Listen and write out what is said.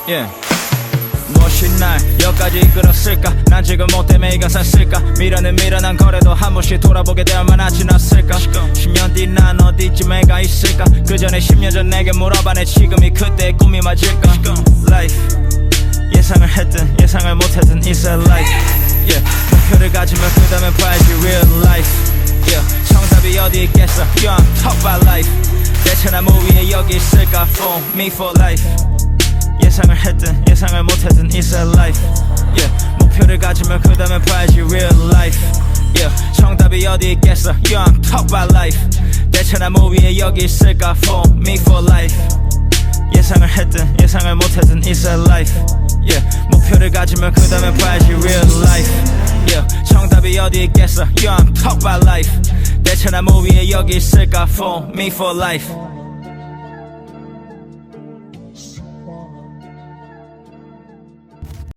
yeah. 무엇이 날 여기까지 이끌었을까? 난 지금 뭐 때문에 이 가사를 쓸까? 미련은 미련한 거래도 한 번씩 돌아보게 될 얼마나 지났을까? 10년 뒤 난 어디쯤에 가 있을까? 그 전에 10년 전 내게 물어봐 내 지금이 그때의 꿈이 맞을까? Life 예상을 했든 예상을 못했든 It's a life yeah. 목표를 가지면 그 다음에 봐야지 real life yeah. 정답이 어디 있겠어 You I'm talk about life 대체 나 뭐 위에 여기 있을까? For me for life 예상을 했든 예상을 못했든 It's a life yeah. 목표를 가지면 그 다음에 봐야지 real life yeah. 정답이 어디 있겠어 You I'm talk about life 대체 나 뭐 위에 여기 있을까 For me for life 예상을 했든 예상을 못했든 It's a life yeah. 목표를 가지면 그 다음에 봐야지 real life yeah. 정답이 어디 있겠어 You I'm talk about life 대체 나 뭐 위에 여기 있을까 For me for life